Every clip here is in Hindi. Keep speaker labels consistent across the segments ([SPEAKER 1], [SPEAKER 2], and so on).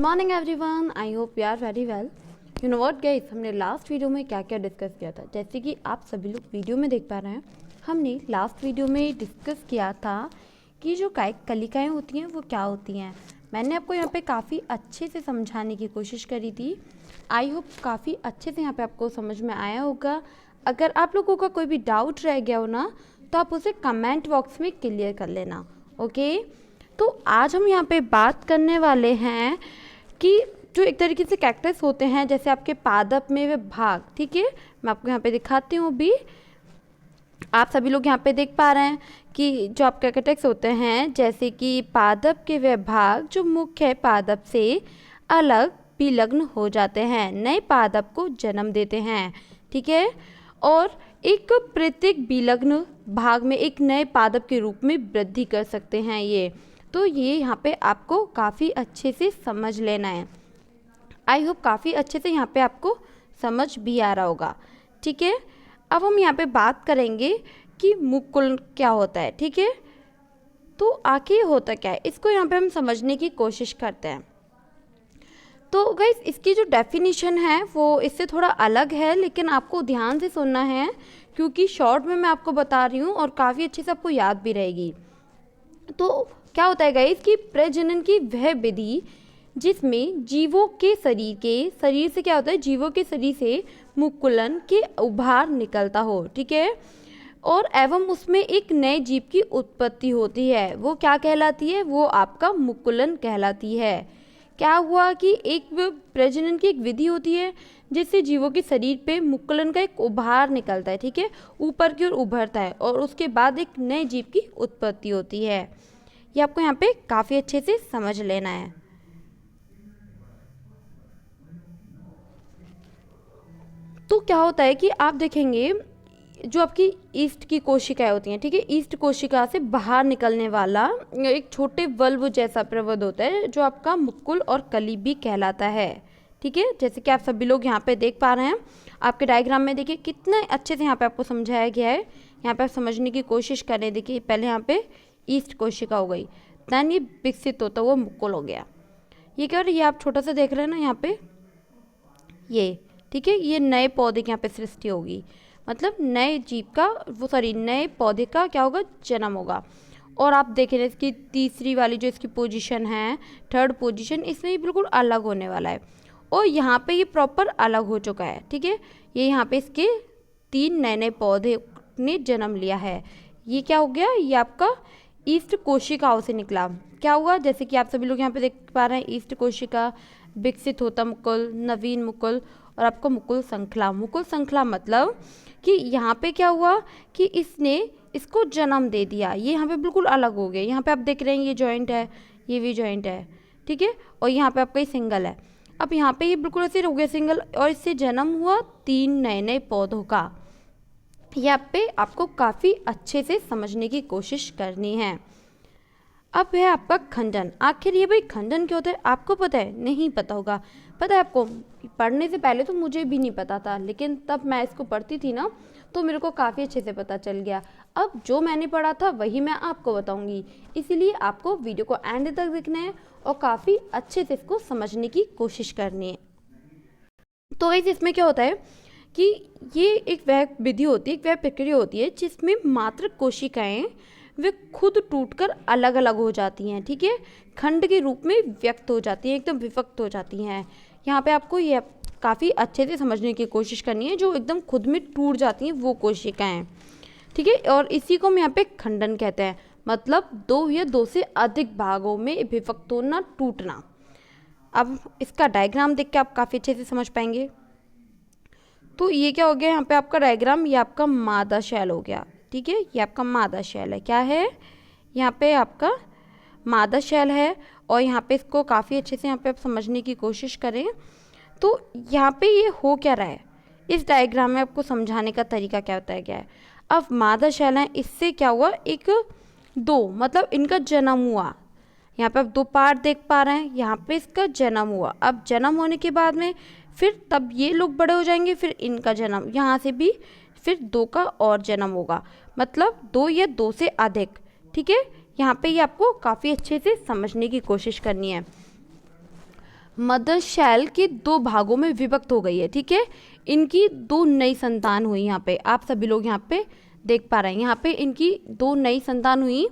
[SPEAKER 1] Morning everyone, I hope you are very well. You know what guys, हमने लास्ट वीडियो में क्या क्या डिस्कस किया था। जैसे कि आप सभी लोग वीडियो में देख पा रहे हैं, हमने लास्ट वीडियो में डिस्कस किया था कि जो कायिक कलिकाएँ होती हैं वो क्या होती हैं। मैंने आपको यहाँ पे काफ़ी अच्छे से समझाने की कोशिश करी थी। आई होप काफ़ी अच्छे से यहाँ पे आपको समझ में आया होगा। अगर आप लोगों का कोई भी डाउट रह गया हो ना, तो आप उसे कमेंट बॉक्स में क्लियर कर लेना। ओके, तो आज हम यहाँ पे बात करने वाले हैं कि जो एक तरीके से कैक्टस होते हैं, जैसे आपके पादप में वे भाग। ठीक है, मैं आपको यहाँ पे दिखाती हूँ। भी आप सभी लोग यहाँ पे देख पा रहे हैं कि जो आपके कैक्टस होते हैं, जैसे कि पादप के वे भाग जो मुख्य पादप से अलग विलग्न हो जाते हैं, नए पादप को जन्म देते हैं। ठीक है, और एक प्रत्येक विलग्न भाग में एक नए पादप के रूप में वृद्धि कर सकते हैं ये। तो ये यहाँ पे आपको काफ़ी अच्छे से समझ लेना है। आई होप काफ़ी अच्छे से यहाँ पे आपको समझ भी आ रहा होगा। ठीक है, अब हम यहाँ पे बात करेंगे कि मुकुल क्या होता है। ठीक है, तो आखिर होता क्या है, इसको यहाँ पे हम समझने की कोशिश करते हैं। तो गाइस, इसकी जो डेफिनेशन है वो इससे थोड़ा अलग है, लेकिन आपको ध्यान से सुनना है क्योंकि शॉर्ट में मैं आपको बता रही हूँ और काफ़ी अच्छे से आपको याद भी रहेगी। तो क्या होता है गाइस कि प्रजनन की वह विधि जिसमें जीवों के शरीर से क्या होता है, जीवों के शरीर से मुकुलन के उभार निकलता हो। ठीक है, और एवं उसमें एक नए जीव की उत्पत्ति होती है, वो क्या कहलाती है, वो आपका मुकुलन कहलाती है। क्या हुआ कि एक प्रजनन की एक विधि होती है जिससे जीवों के शरीर पे मुकुलन का एक उभार निकलता है। ठीक है, ऊपर की ओर उभरता है और उसके बाद एक नए जीव की उत्पत्ति होती है। ये आपको यहाँ पे काफ़ी अच्छे से समझ लेना है। तो क्या होता है कि आप देखेंगे जो आपकी ईस्ट की कोशिकाएं होती हैं, ठीक है, ईस्ट कोशिका से बाहर निकलने वाला एक छोटे बल्ब जैसा प्रवध होता है जो आपका मुकुल और कली भी कहलाता है। ठीक है, जैसे कि आप सभी लोग यहाँ पे देख पा रहे हैं, आपके डायग्राम में देखिए कितने अच्छे से यहाँ पे आपको समझाया गया है। यहाँ पे आप समझने की कोशिश करें। देखिए पहले यहाँ पे ईस्ट कोशिका हो गई, दैन ये विकसित होता हुआ मुकुल हो गया। ये क्या हो रहा है, ये आप छोटा सा देख रहे हैं ना यहाँ पे ये। ठीक है, ये नए पौधे की यहाँ पे सृष्टि होगी, मतलब नए जीव का नए पौधे का क्या होगा, जन्म होगा। और आप देख रहे हैं इसकी तीसरी वाली जो इसकी पोजीशन है, थर्ड पोजीशन, इसमें ये बिल्कुल अलग होने वाला है और यहाँ पे ये प्रॉपर अलग हो चुका है। ठीक है, ये यहाँ पे इसके 3 नए नए पौधे ने जन्म लिया है। ये क्या हो गया, ये आपका ईस्ट कोशिकाओं से निकला। क्या हुआ, जैसे कि आप सभी लोग यहाँ पे देख पा रहे हैं, ईस्ट कोशिका, विकसित होता मुकुल, नवीन मुकुल और आपका मुकुल श्रृंखला। मुकुल श्रृंखला मतलब कि यहाँ पे क्या हुआ कि इसने इसको जन्म दे दिया। ये यहाँ पे बिल्कुल अलग हो गए। यहाँ पे आप देख रहे हैं ये जॉइंट है, ये भी जॉइंट है। ठीक है, और यहाँ पे आपका ये सिंगल है। अब यहाँ पे ये बिल्कुल ऐसे हो गया सिंगल, और इससे जन्म हुआ 3 नए नए पौधों का। यहाँ पे आपको काफ़ी अच्छे से समझने की कोशिश करनी है। अब है आपका खंडन। आखिर ये भाई खंडन क्या होता है, आपको पता है? नहीं पता होगा। पता है आपको? पढ़ने से पहले तो मुझे भी नहीं पता था, लेकिन तब मैं इसको पढ़ती थी ना, तो मेरे को काफ़ी अच्छे से पता चल गया। अब जो मैंने पढ़ा था वही मैं आपको बताऊंगी, इसीलिए आपको वीडियो को एंड तक देखना है और काफ़ी अच्छे से इसको समझने की कोशिश करनी है। तो गाइस, इसमें क्या होता है कि ये एक वह विधि होती है, एक वह प्रक्रिया होती है जिसमें मात्र कोशिकाएं वे खुद टूटकर अलग अलग हो जाती हैं। ठीक है, खंड के रूप में व्यक्त हो जाती हैं, एकदम विभक्त हो जाती हैं। यहाँ पे आपको ये काफ़ी अच्छे से समझने की कोशिश करनी है, जो एकदम खुद में टूट जाती हैं वो कोशिकाएं। ठीक है, और इसी को हम यहाँ पे खंडन कहते हैं, मतलब 2 या 2 से अधिक भागों में विभक्त होना, टूटना। अब इसका डायग्राम देख के आप काफ़ी अच्छे से समझ पाएंगे। तो ये क्या हो गया यहाँ पे आपका डायग्राम, ये आपका मादा शैल हो गया। ठीक है, ये आपका मादा शैल है। क्या है, यहाँ पे आपका मादा शैल है। और यहाँ पे इसको काफ़ी अच्छे से यहाँ पे आप समझने की कोशिश करें। तो यहाँ पे ये हो क्या रहा है, इस डायग्राम में आपको समझाने का तरीका क्या बताया गया है। अब मादा शैल है, इससे क्या हुआ, एक 2 मतलब इनका जन्म हुआ। यहाँ पे आप 2 पार्ट देख पा रहे हैं, यहाँ पे इसका जन्म हुआ। अब जन्म होने के बाद में फिर तब ये लोग बड़े हो जाएंगे, फिर इनका जन्म, यहाँ से भी फिर 2 का और जन्म होगा, मतलब 2 या 2 से अधिक। ठीक है, यहाँ पे ये आपको काफ़ी अच्छे से समझने की कोशिश करनी है। मदर शेल के 2 भागों में विभक्त हो गई है, ठीक है। इनकी 2 नई संतान हुई, यहाँ पे आप सभी लोग यहाँ पे देख पा रहे हैं, यहाँ पे इनकी 2 नई संतान हुई।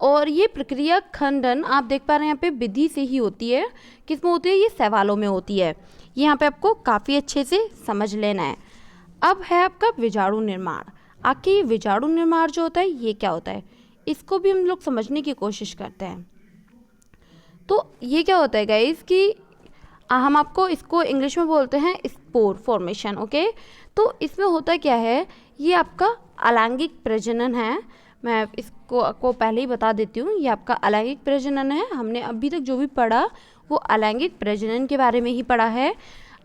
[SPEAKER 1] और ये प्रक्रिया खंडन आप देख पा रहे हैं यहाँ पे विधि से ही होती है। किस में होती है? ये शैवालों में होती है। ये यहाँ पे आपको काफ़ी अच्छे से समझ लेना है। अब है आपका विजाणु निर्माण। आखिर ये विजाणु निर्माण जो होता है ये क्या होता है, इसको भी हम लोग समझने की कोशिश करते हैं। तो ये क्या होता है गाइस कि हम आपको इसको इंग्लिश में बोलते हैं स्पोर फॉर्मेशन, ओके। तो इसमें होता क्या है, ये आपका अलैंगिक प्रजनन है। मैं इसको आपको पहले ही बता देती हूँ, ये आपका अलैंगिक प्रजनन है। हमने अभी तक जो भी पढ़ा वो अलैंगिक प्रजनन के बारे में ही पढ़ा है।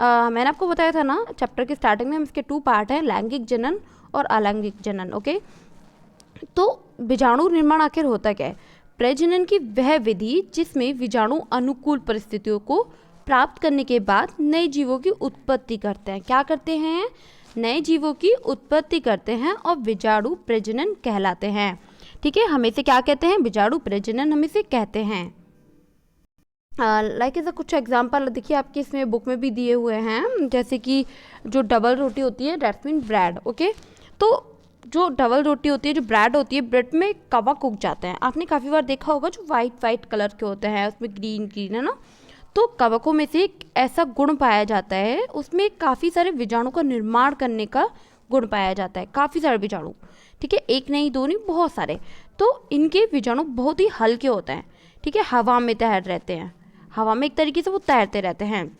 [SPEAKER 1] मैंने आपको बताया था ना चैप्टर के स्टार्टिंग में, इसके 2 पार्ट हैं, लैंगिक जनन और अलैंगिक जनन, ओके। तो विजाणु निर्माण आखिर होता क्या है? प्रजनन की वह विधि जिसमें विजाणु अनुकूल परिस्थितियों को प्राप्त करने के बाद नए जीवों की उत्पत्ति करते हैं। क्या करते हैं? नए जीवों की उत्पत्ति करते हैं और विजाणु प्रजनन कहलाते हैं, ठीक है। हम इसे क्या कहते हैं? विजाणु प्रजनन हम इसे कहते हैं। लाइक ऐसा कुछ एग्जाम्पल देखिए आपके इसमें बुक में भी दिए हुए हैं, जैसे कि जो डबल रोटी होती है दैट्स मीन ब्रेड, ओके। तो जो डबल रोटी होती है, जो ब्रेड होती है, ब्रेड में कवक उग जाते हैं। आपने काफ़ी बार देखा होगा जो वाइट कलर के होते हैं, उसमें ग्रीन है ना। तो कवकों में से एक ऐसा गुण पाया जाता है, उसमें काफ़ी सारे विजाणु का निर्माण करने का गुण पाया जाता है। काफ़ी सारे विजाणु, ठीक है, एक नहीं, 2 नहीं, बहुत सारे। तो इनके विजाणु बहुत ही हल्के होते हैं, ठीक है, हवा में तैर रहते हैं, हवा में एक तरीके से वो तैरते रहते हैं।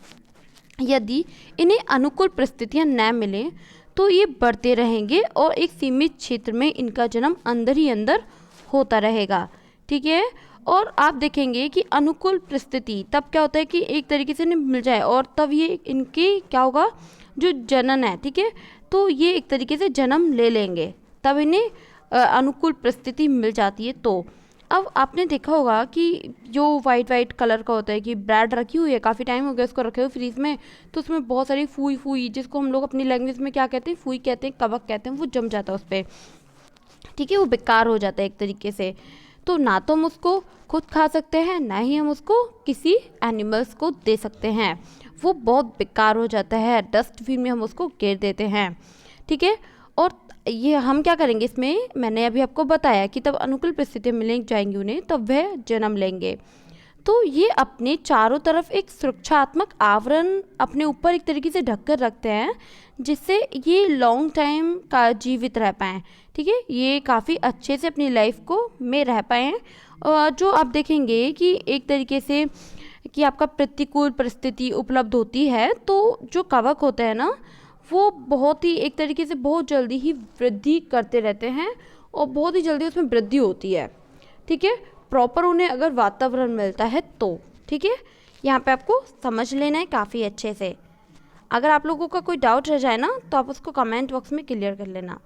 [SPEAKER 1] यदि इन्हें अनुकूल परिस्थितियाँ न मिलें तो ये बढ़ते रहेंगे और एक सीमित क्षेत्र में इनका जन्म अंदर ही अंदर होता रहेगा, ठीक है। और आप देखेंगे कि अनुकूल परिस्थिति तब क्या होता है कि एक तरीके से इन्हें मिल जाए और तब ये इनके क्या होगा, जो जनन है, ठीक है, तो ये एक तरीके से जन्म ले लेंगे, तब इन्हें अनुकूल परिस्थिति मिल जाती है। तो अब आपने देखा होगा कि जो वाइट कलर का होता है कि ब्रेड रखी हुई है, काफ़ी टाइम हो गया उसको रखे हुए फ्रीज में, तो उसमें बहुत सारी फूई जिसको हम लोग अपनी लैंग्वेज में क्या कहते हैं, फूई कहते हैं, कवक कहते हैं, वो जम जाता है उस पर, ठीक है, वो बेकार हो जाता है एक तरीके से। तो ना तो हम उसको खुद खा सकते हैं, ना ही हम उसको किसी एनिमल्स को दे सकते हैं, वो बहुत बेकार हो जाता है, डस्टबिन में हम उसको गिर देते हैं, ठीक है। और ये हम क्या करेंगे इसमें, मैंने अभी आपको बताया कि तब अनुकूल परिस्थितियाँ मिल जाएंगी उन्हें, तब वह जन्म लेंगे। तो ये अपने चारों तरफ एक सुरक्षात्मक आवरण अपने ऊपर एक तरीके से ढक कर रखते हैं, जिससे ये लॉन्ग टाइम का जीवित रह पाएँ, ठीक है, ये काफ़ी अच्छे से अपनी लाइफ को में रह पाएँ। और जो आप देखेंगे कि एक तरीके से कि आपका प्रतिकूल परिस्थिति उपलब्ध होती है, तो जो कवक होते हैं ना, वो बहुत ही एक तरीके से बहुत जल्दी ही वृद्धि करते रहते हैं और बहुत ही जल्दी उसमें वृद्धि होती है, ठीक है, प्रॉपर उन्हें अगर वातावरण मिलता है तो, ठीक है। यहाँ पे आपको समझ लेना है काफ़ी अच्छे से। अगर आप लोगों का कोई डाउट रह जाए ना, तो आप उसको कमेंट बॉक्स में क्लियर कर लेना।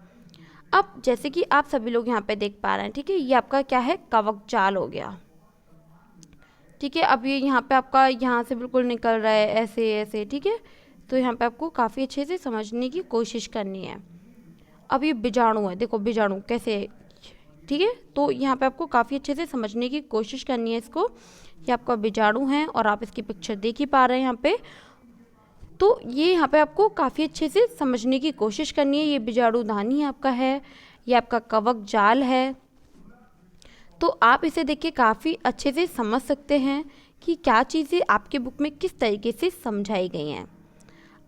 [SPEAKER 1] अब जैसे कि आप सभी लोग यहाँ पे देख पा रहे हैं, ठीक है, ये आपका क्या है, कवक जाल हो गया, ठीक है। अब ये यहाँ पे आपका यहाँ से बिल्कुल निकल रहा है ऐसे ऐसे, ठीक है। तो यहाँ पे आपको काफ़ी अच्छे से समझने की कोशिश करनी है। अब ये बीजाणु है, देखो बीजाणु कैसे, ठीक है, तो यहाँ पे आपको काफ़ी अच्छे से समझने की कोशिश करनी है इसको। ये आपका बीजाणु है और आप इसकी पिक्चर देख ही पा रहे हैं यहाँ पे। तो ये यहाँ पे आपको काफ़ी अच्छे से समझने की कोशिश करनी है। ये बीजाणुधानी आपका है, ये आपका कवक जाल है। तो आप इसे देख के काफ़ी अच्छे से समझ सकते हैं कि क्या चीज़ें आपके बुक में किस तरीके से समझाई गई हैं।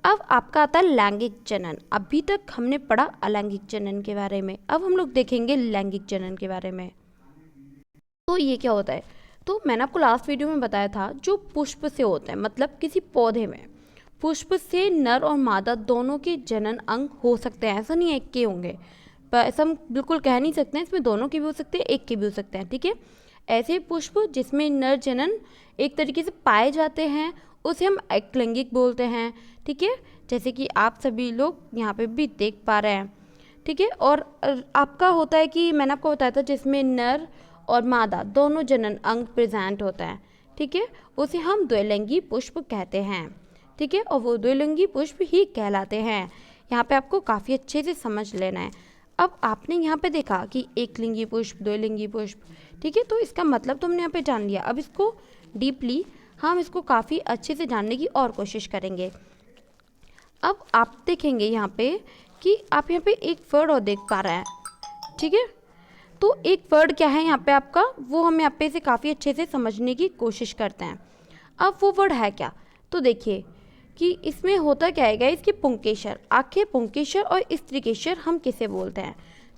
[SPEAKER 1] अब आपका आता है लैंगिक जनन। अभी तक हमने पढ़ा अलैंगिक जनन के बारे में, अब हम लोग देखेंगे लैंगिक जनन के बारे में। तो ये क्या होता है, तो मैंने आपको लास्ट वीडियो में बताया था, जो पुष्प से होता है, मतलब किसी पौधे में पुष्प से नर और मादा दोनों के जनन अंग हो सकते हैं। ऐसा नहीं है एक के होंगे, पर ऐसा हम बिल्कुल कह नहीं सकते हैं, इसमें दोनों के भी हो सकते हैं, एक के भी हो सकते हैं, ठीक है। ऐसे पुष्प जिसमें नर जनन एक तरीके से पाए जाते हैं उसे हम एकलिंगिक बोलते हैं, ठीक है, जैसे कि आप सभी लोग यहाँ पे भी देख पा रहे हैं, ठीक है। और आपका होता है कि मैंने आपको बताया था जिसमें नर और मादा दोनों जनन अंग प्रेजेंट होता है, ठीक है, उसे हम द्विलिंगी पुष्प कहते हैं, ठीक है, और वो द्विलिंगी पुष्प ही कहलाते हैं। यहाँ पे आपको काफ़ी अच्छे से समझ लेना है। अब आपने यहाँ पे देखा कि एक लिंगी पुष्प, द्विलिंगी पुष्प, ठीक है, तो इसका मतलब तुमने यहाँ पे जान लिया। अब इसको डीपली हम इसको काफ़ी अच्छे से जानने की और कोशिश करेंगे। अब आप देखेंगे यहाँ पे कि आप यहाँ पे एक वर्ड और देख पा रहे हैं, ठीक है। तो एक वर्ड क्या है यहाँ पे आपका, वो हम यहाँ पे इसे काफ़ी अच्छे से समझने की कोशिश करते हैं। अब वो वर्ड है क्या, तो देखिए कि इसमें होता क्या है गाइस, कि पुंकेसर। आखिर पुंकेसर और स्त्रीकेसर हम किसे बोलते हैं,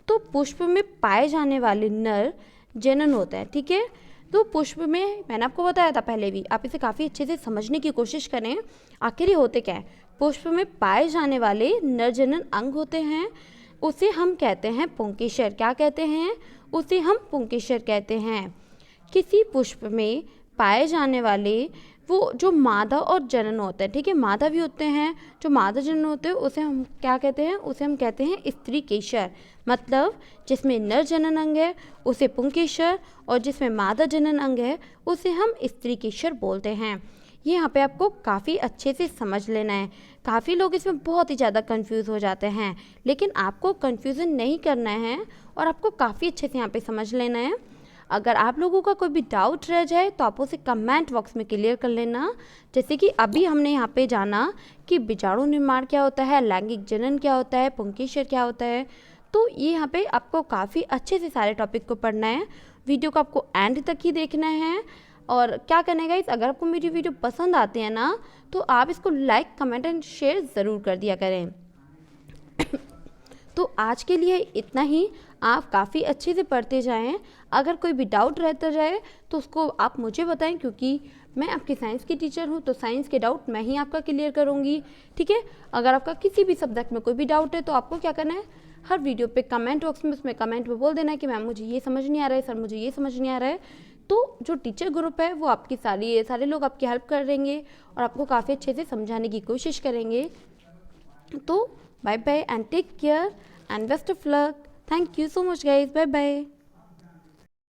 [SPEAKER 1] तो पुष्प में पाए जाने वाले नर जनन होते हैं, ठीक है। तो पुष्प में मैंने आपको बताया था पहले भी, आप इसे काफ़ी अच्छे से समझने की कोशिश करें। आखिर ये होते क्या है, पुष्प में पाए जाने वाले नर जनन अंग होते हैं, उसे हम कहते हैं पुंकेसर। क्या कहते हैं, उसे हम पुंकेसर कहते हैं। किसी पुष्प में पाए जाने वाले वो जो मादा और जनन होता है, ठीक है, मादा भी होते हैं, जो मादा जनन होते हैं उसे हम क्या कहते हैं, उसे हम कहते हैं स्त्रीकेसर। मतलब जिसमें नर जनन अंग है उसे पुंकेसर, और जिसमें मादा जनन अंग है उसे हम स्त्रीकेसर बोलते हैं। ये यहाँ पे आपको काफ़ी अच्छे से समझ लेना है। काफ़ी लोग इसमें बहुत ही ज़्यादा कंफ्यूज हो जाते हैं, लेकिन आपको कंफ्यूजन नहीं करना है और आपको काफ़ी अच्छे से यहाँ पे समझ लेना है। अगर आप लोगों का कोई भी डाउट रह जाए तो आप उसे कमेंट बॉक्स में क्लियर कर लेना। जैसे कि अभी हमने यहाँ पे जाना कि बीजाणु निर्माण क्या होता है, लैंगिक जनन क्या होता है, पुंकेसर क्या होता है। तो ये यहाँ पे आपको काफ़ी अच्छे से सारे टॉपिक को पढ़ना है। वीडियो को आपको एंड तक ही देखना है। और क्या करना है गाइस, अगर आपको मेरी वीडियो पसंद आती है ना, तो आप इसको लाइक, कमेंट एंड शेयर ज़रूर कर दिया करें। तो आज के लिए इतना ही। आप काफ़ी अच्छे से पढ़ते जाएं। अगर कोई भी डाउट रहता जाए तो उसको आप मुझे बताएं, क्योंकि मैं आपकी साइंस की टीचर हूं, तो साइंस के डाउट मैं ही आपका क्लियर करूंगी, ठीक है। अगर आपका किसी भी सब्जेक्ट में कोई भी डाउट है तो आपको क्या करना है, हर वीडियो पे कमेंट बॉक्स में उसमें कमेंट में बोल देना है कि मैम मुझे ये समझ नहीं आ रहा है, सर मुझे ये समझ नहीं आ रहा है। तो जो टीचर ग्रुप है वो आपकी सारे लोग आपकी हेल्प कर देंगे और आपको काफ़ी अच्छे से समझाने की कोशिश करेंगे। तो bye bye and take care and best of luck. Thank you so much guys, bye bye.